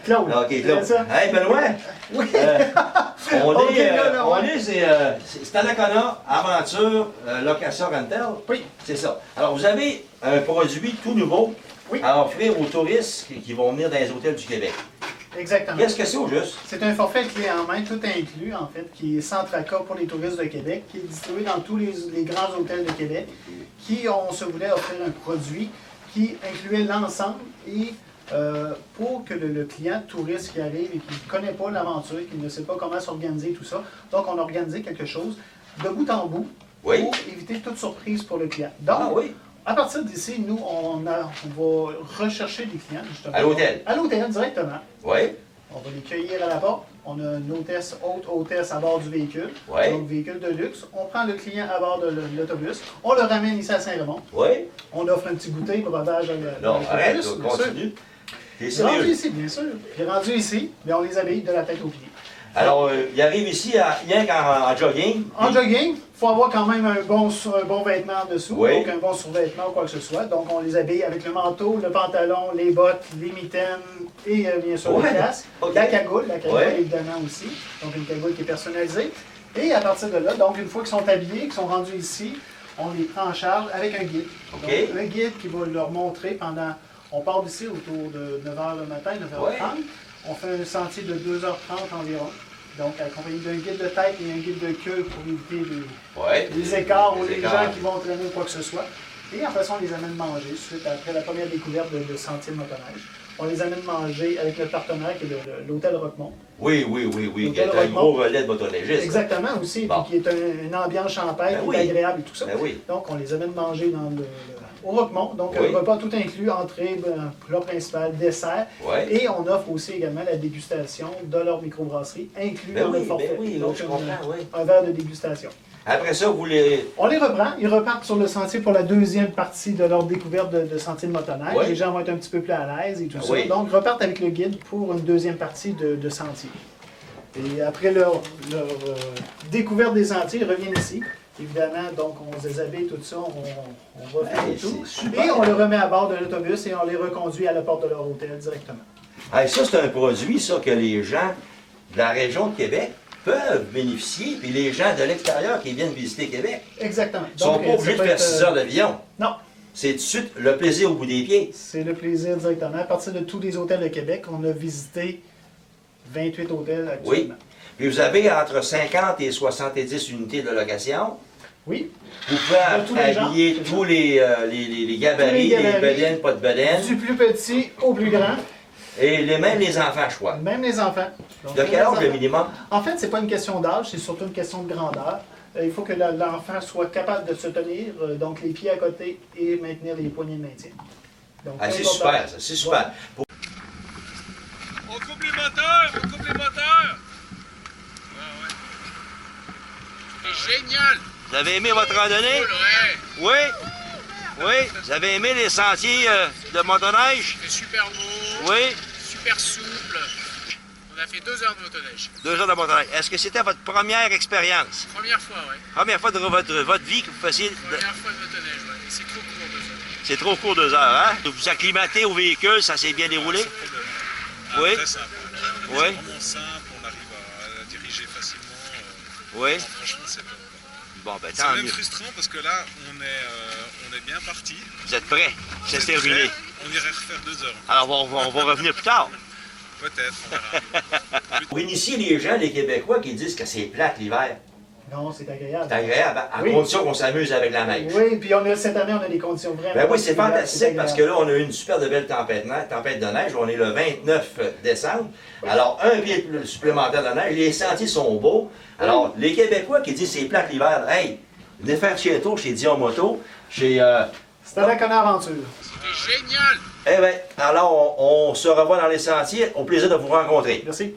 Claude. OK, Claude. C'est ça? Hey, Benoît! Oui. C'est Anacona, aventure, location rental. Oui. C'est ça. Alors, vous avez un produit tout nouveau Oui. à offrir aux touristes qui vont venir dans les hôtels du Québec. Exactement. Qu'est-ce que c'est au juste? C'est un forfait clé en main, tout inclus, en fait, qui est sans tracas pour les touristes de Québec, qui est distribué dans tous les grands hôtels de Québec, qui, on se voulait offrir un produit qui incluait l'ensemble et pour que le client touriste qui arrive et qui ne connaît pas l'aventure, qui ne sait pas comment s'organiser, tout ça, donc on a organisé quelque chose de bout en bout pour éviter toute surprise pour le client. Donc, à partir d'ici, nous, on va rechercher des clients, justement. À l'hôtel? À l'hôtel, directement. Oui. On va les cueillir à la porte. On a une hôtesse à bord du véhicule. Oui. Donc, véhicule de luxe. On prend le client à bord de l'autobus. On le ramène ici à Saint-Raymond. Oui. On offre un petit goûter, breuvage à Non, arrête, continue. T'es sérieux? Rendu ici, bien sûr. Puis rendu ici, bien, on les habille de la tête aux pieds. Alors, il arrive ici rien qu'en jogging. En jogging, il faut avoir quand même un bon vêtement en dessous, Oui. donc un bon survêtement ou quoi que ce soit. Donc, on les habille avec le manteau, le pantalon, les bottes, les mitaines et bien sûr le casque. La cagoule évidemment aussi. Donc, une cagoule qui est personnalisée. Et à partir de là, donc une fois qu'ils sont habillés, qu'ils sont rendus ici, on les prend en charge avec un guide. Donc, un guide qui va leur montrer pendant... On part d'ici autour de 9h le matin, 9h30. On fait un sentier de 2h30 environ. Donc, accompagné d'un guide de tête et un guide de queue pour éviter les écarts ou les gens qui vont traîner ou quoi que ce soit. Et après ça, on les amène manger, suite après la première découverte de sentier de motoneige. On les amène manger avec notre partenaire qui est l'hôtel Roquemont. Oui, qui est un gros relais de motoneigiste. Exactement, aussi, puis qui est une ambiance champêtre, qui est agréable et tout ça. Donc, on les amène manger au Roquemont. Donc, un repas tout inclus, entrée, plat principal, dessert. Et on offre aussi également la dégustation de leur microbrasserie, inclus dans le forfait. Donc, un verre de dégustation. Après ça, on les reprend. Ils repartent sur le sentier pour la deuxième partie de leur découverte de sentier de motoneige. Les gens vont être un petit peu plus à l'aise et tout ça. Donc, repartent avec le guide pour une deuxième partie de sentier. Et après leur découverte des sentiers, ils reviennent ici. Évidemment, donc on se déshabille, tout ça, on va faire tout. Et on les remet à bord de l'autobus et on les reconduit à la porte de leur hôtel directement. Ça, c'est un produit, ça, que les gens de la région de Québec peuvent bénéficier, puis les gens de l'extérieur qui viennent visiter Québec. Exactement. Ils ne sont pas obligés de faire 6 heures d'avion. Non. C'est tout de suite le plaisir au bout des pieds. C'est le plaisir directement. À partir de tous les hôtels de Québec, on a visité 28 hôtels actuellement. Oui. Puis vous avez entre 50 et 70 unités de location. Oui. Vous pouvez habiller tous les gabarits, les bedaines, pas de bedaines. Du plus petit au plus grand. Et même les enfants, je crois. Même les enfants. Donc, de quel âge le minimum? En fait, c'est pas une question d'âge, c'est surtout une question de grandeur. Il faut que l'enfant soit capable de se tenir, donc les pieds à côté, et maintenir les poignées de maintien. C'est super, ça, c'est super. On coupe les moteurs, C'est génial! Vous avez aimé votre randonnée? Oui? Oui? Vous avez aimé les sentiers de motoneige? C'est super beau. Oui? Super souple. On a fait 2 heures de motoneige. 2 heures de motoneige. Est-ce que c'était votre première expérience? Première fois, oui. Première fois de votre vie que vous faisiez? Première fois de motoneige, oui. Et c'est trop court, 2 heures. C'est trop court, 2 heures, hein? Vous acclimatez au véhicule, ça s'est bien déroulé? Oui? Très simple. Oui? C'est vraiment simple, on arrive à diriger facilement. Oui? Franchement, c'est bon. Bon, ben, c'est même frustrant parce que là, on est bien parti. Vous êtes prêts? C'est terminé. On irait refaire 2 heures. Alors, on va revenir plus tard. Peut-être, on verra. Pour initier les gens, les Québécois, qui disent que c'est plate l'hiver. Non, c'est agréable. C'est agréable, à condition qu'on s'amuse avec la neige. Oui, puis cette année, on a des conditions vraiment... Ben oui, c'est fantastique parce que là, on a eu une super belle tempête de neige. On est le 29 décembre. Alors, un pied supplémentaire de neige. Les sentiers sont beaux. Alors, les Québécois qui disent c'est plate l'hiver, hey, venez faire chez un tour chez Dion Moto, chez... C'était Anacona Aventure. C'était génial! Eh bien, alors, on se revoit dans les sentiers. Au plaisir de vous rencontrer. Merci.